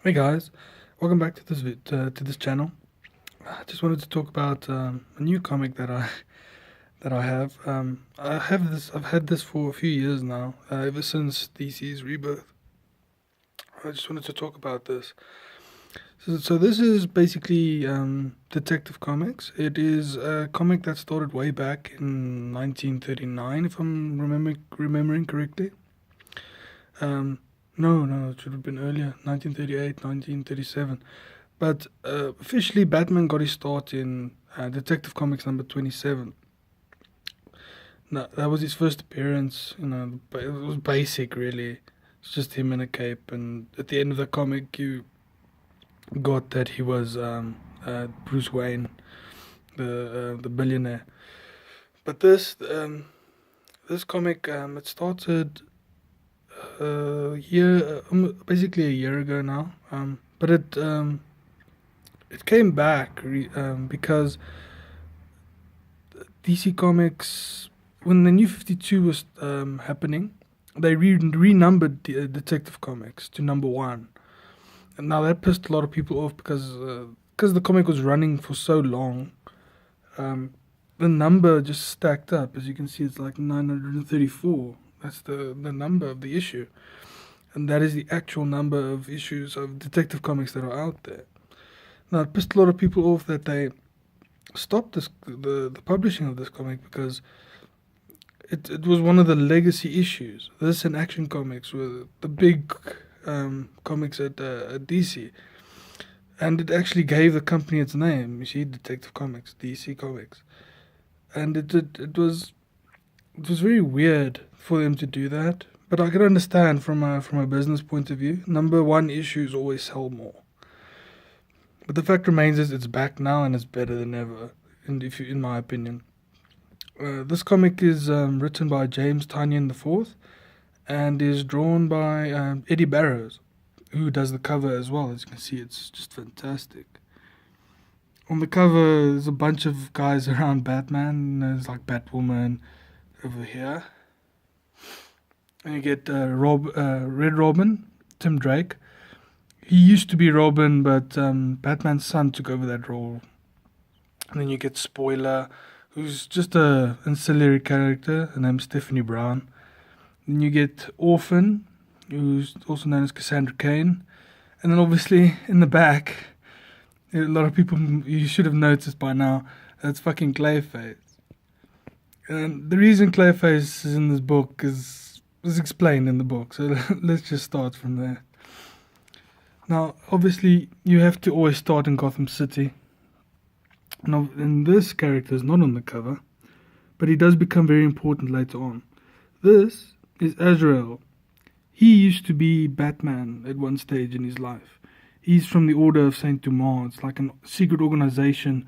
Hey guys, welcome back to to this channel. I just wanted to talk about a new comic that I have. I've had this for a few years now, ever since DC's Rebirth. I just wanted to talk about this. So this is basically Detective Comics. It is a comic that started way back in 1939, if I'm remembering correctly. Um, no, it should have been earlier, 1938, 1937. But officially, Batman got his start in Detective Comics number 27. No, that was his first appearance. It was basic, really. It's just him in a cape, and at the end of the comic, you got that he was Bruce Wayne, the billionaire. But this comic it started basically a year ago now. But it came back because DC Comics, when the New 52 was happening, they renumbered Detective Comics to number one. And now that pissed a lot of people off because the comic was running for so long. Um, the number just stacked up. As you can see, it's like 934. That's the number of the issue. And that is the actual number of issues of Detective Comics that are out there. Now, it pissed a lot of people off that they stopped the publishing of this comic because it was one of the legacy issues. This and Action Comics were the big comics at DC, and it actually gave the company its name. You see, Detective Comics, DC Comics, and it was very weird for them to do that. But I can understand from a business point of view. Number one issues always sell more. But the fact remains is it's back now and it's better than ever, in my opinion. This comic is written by James Tynion the Fourth and is drawn by Eddy Barrows, who does the cover as well. As you can see, it's just fantastic. On the cover, there's a bunch of guys around Batman. There's like Batwoman over here, and you get Red Robin, Tim Drake. He used to be Robin, but Batman's son took over that role. And then you get Spoiler, who's just a ancillary character. Her name's Stephanie Brown. Then you get Orphan, who's also known as Cassandra Cain. And then obviously in the back, a lot of people, you should have noticed by now, that's fucking Clayface. And the reason Clayface is in this book is explained in the book, so let's just start from there. Now, obviously, you have to always start in Gotham City. Now, and this character is not on the cover, but he does become very important later on. This is Azrael. He used to be Batman at one stage in his life. He's from the Order of Saint Dumas. It's like a secret organization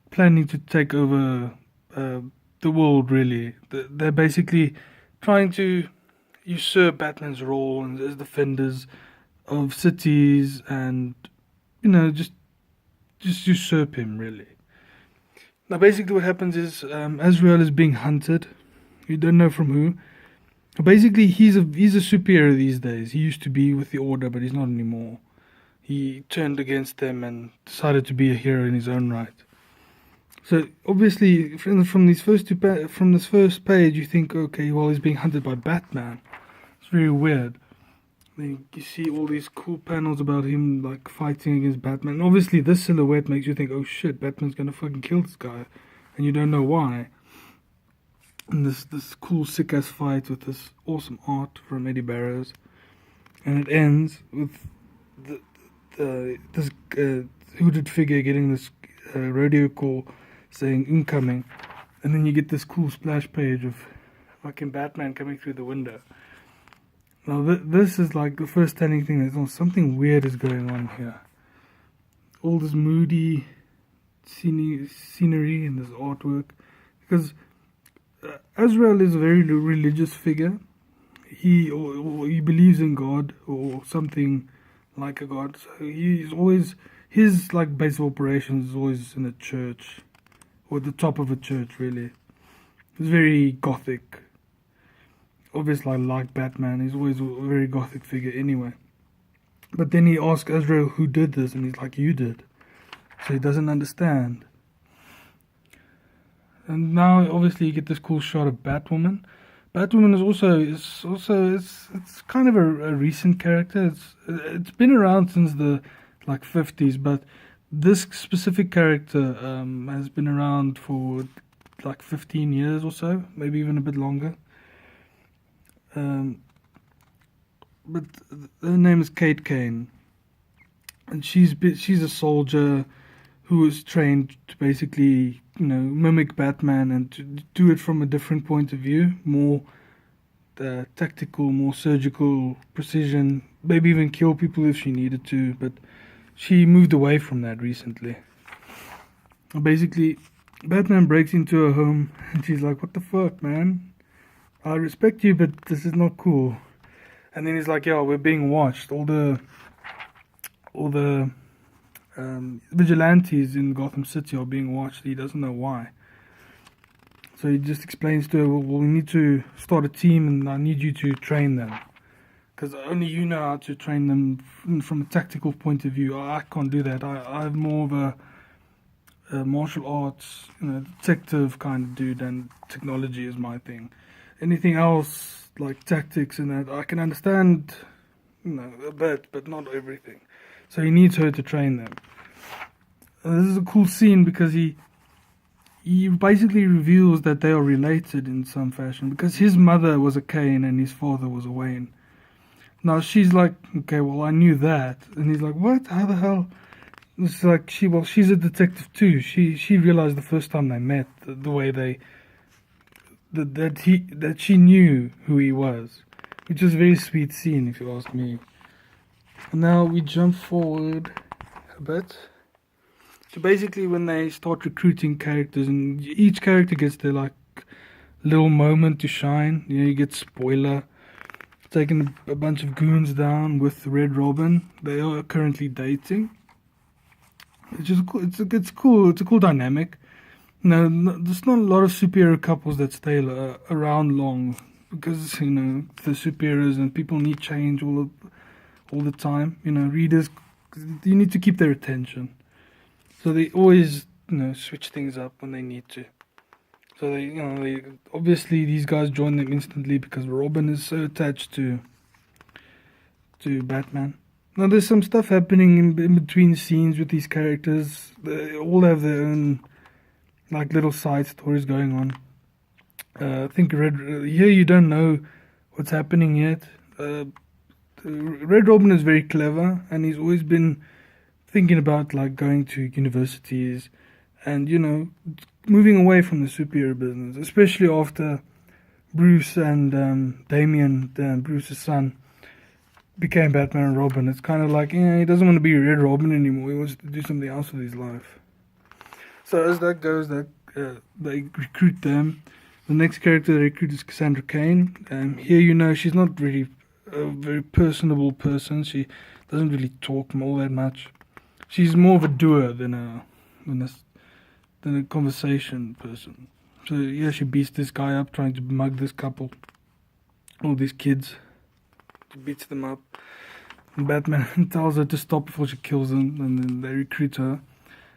planning to take over the world, really. They're basically trying to usurp Batman's role as defenders of cities and, just usurp him, really. Now, basically, what happens is Azrael is being hunted. You don't know from who. Basically, he's a superhero these days. He used to be with the Order, but he's not anymore. He turned against them and decided to be a hero in his own right. So obviously, from these from this first page, you think, okay, well, he's being hunted by Batman. It's very weird. Then you see all these cool panels about him like fighting against Batman. And obviously, this silhouette makes you think, oh shit, Batman's gonna fucking kill this guy, and you don't know why. And this cool sick ass fight with this awesome art from Eddy Barrows, and it ends with this hooded figure getting this radio call saying incoming, and then you get this cool splash page of fucking Batman coming through the window. Now this is like the first telling thing that something weird is going on here. All this moody scenery and this artwork, because Azrael is a very religious figure. He believes in God or something like a god. So he's always, his like base of operations is always in a church or at the top of a church, really. He's very gothic. Obviously, like Batman, he's always a very gothic figure anyway. But then he asks Azrael who did this, and he's like, you did. So he doesn't understand. And now, obviously, you get this cool shot of Batwoman. Batwoman it's kind of a recent character. It's been around since the like 50s, but this specific character has been around for like 15 years or so, maybe even a bit longer. But her name is Kate Kane, and she's a soldier who was trained to basically, mimic Batman and to do it from a different point of view, more tactical, more surgical precision, maybe even kill people if she needed to. But she moved away from that recently. Basically, Batman breaks into her home, and she's like, "What the fuck, man? I respect you, but this is not cool." And then he's like, "Yeah, we're being watched. All the vigilantes in Gotham City are being watched." He doesn't know why. So he just explains to her, "Well, we need to start a team, and I need you to train them, because only you know how to train them from a tactical point of view. I can't do that. I'm more of a martial arts, detective kind of dude, and technology is my thing. Anything else, like tactics and that, I can understand, a bit, but not everything." So he needs her to train them. This is a cool scene because he basically reveals that they are related in some fashion, because his mother was a Kane and his father was a Wayne. Now she's like, "Okay, well, I knew that," and he's like, "What? How the hell?" It's like she's a detective too. She realized the first time they met the way that she knew who he was, which is a very sweet scene if you ask me. Now we jump forward a bit. So basically, when they start recruiting characters, and each character gets their like little moment to shine. You get Spoiler taking a bunch of goons down with Red Robin. They are currently dating. It's just cool. It's cool. It's a cool dynamic. There's not a lot of superhero couples that stay around long, because the superheroes and people need change all the time. Readers, you need to keep their attention. So they always, switch things up when they need to. So they obviously these guys join them instantly because Robin is so attached to Batman. Now there's some stuff happening in between scenes with these characters. They all have their own like little side stories going on. I think here you don't know what's happening yet. Red Robin is very clever, and he's always been thinking about like going to universities and moving away from the superhero business, especially after Bruce and Damian, Bruce's son, became Batman and Robin. It's kind of like, he doesn't want to be Red Robin anymore. He wants to do something else with his life. So as that goes, they recruit them. The next character they recruit is Cassandra Cain. Here, she's not really a very personable person. She doesn't really talk all that much. She's more of a doer than a conversation person. So yeah, she beats this guy up trying to mug this couple, all these kids. She beats them up. And Batman tells her to stop before she kills them, and then they recruit her.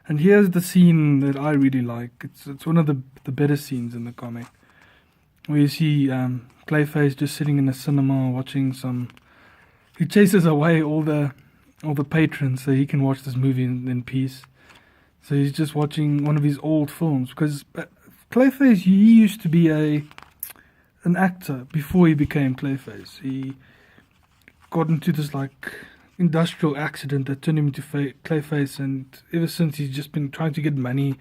And here's the scene that I really like. It's one of the better scenes in the comic, where you see Clayface just sitting in a cinema watching some. He chases away all the patrons so he can watch this movie in peace. So he's just watching one of his old films, because Clayface, he used to be an actor before he became Clayface. He got into this like industrial accident that turned him into Clayface, and ever since he's just been trying to get money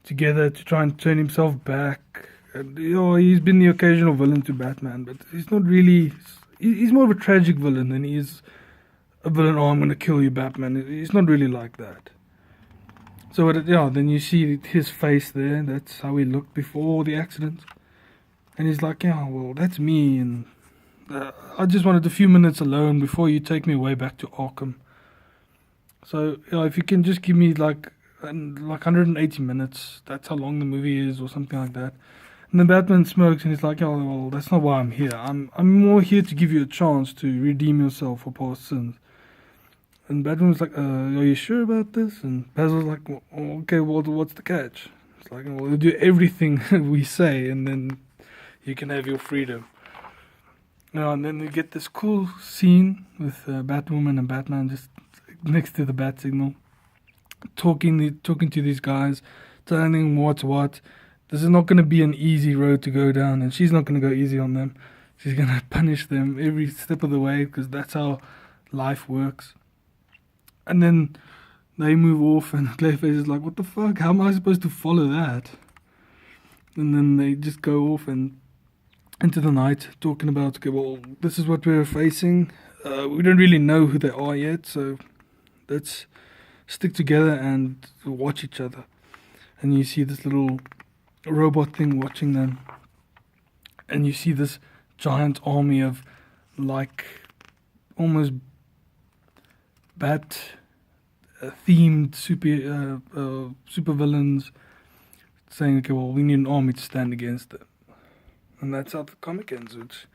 together to try and turn himself back. And, he's been the occasional villain to Batman, but he's not really. He's more of a tragic villain than he is a villain. "Oh, I'm going to kill you, Batman." He's not really like that. So then you see his face there. That's how he looked before the accident, and he's like, "Yeah, well, that's me." And I just wanted a few minutes alone before you take me away back to Arkham. So if you can just give me like 180 minutes, that's how long the movie is, or something like that. And then Batman smokes and he's like, "Oh, well, that's not why I'm here. I'm more here to give you a chance to redeem yourself for past sins." And Batman was like, are you sure about this? And Basil's like, well, okay, well, what's the catch? It's like, well, we'll do everything we say, and then you can have your freedom. And then you get this cool scene with Batwoman and Batman just next to the bat signal, talking to these guys, telling them what's what. This is not going to be an easy road to go down, and she's not going to go easy on them. She's going to punish them every step of the way, because that's how life works. And then they move off, and Clayface is like, what the fuck? How am I supposed to follow that? And then they just go off and into the night, talking about, okay, well, this is what we're facing. We don't really know who they are yet, so let's stick together and watch each other. And you see this little robot thing watching them. And you see this giant army of, like, almost bat themed super villains saying, okay, well, we need an army to stand against them. And that's how the comic ends. Which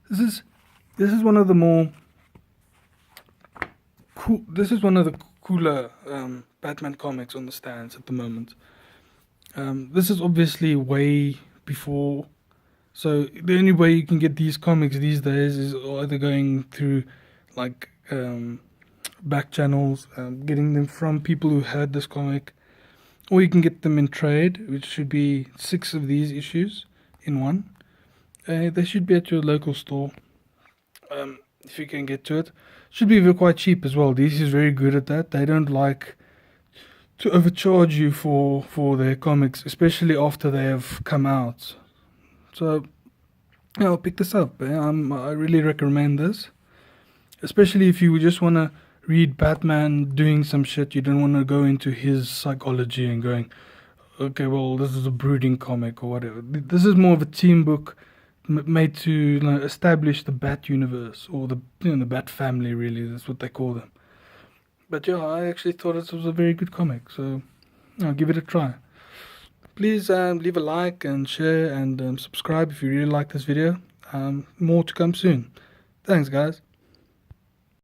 this is one of the more cool. This is one of the cooler Batman comics on the stands at the moment. This is obviously way before. So the only way you can get these comics these days is either going through like back channels, getting them from people who had this comic, or you can get them in trade, which should be 6 of these issues in one. They should be at your local store, if you can get to it. Should be quite cheap as well. DC is very good at that. They don't like to overcharge you for their comics, especially after they have come out. So, I'll pick this up. I really recommend this, especially if you just want to read Batman doing some shit. You don't want to go into his psychology and going, okay, well, this is a brooding comic or whatever. This is more of a team book made to establish the Bat universe, or the the Bat family. Really, that's what they call them. But yeah, I actually thought it was a very good comic, so I'll give it a try. Please leave a like and share and subscribe if you really like this video. More to come soon. Thanks, guys.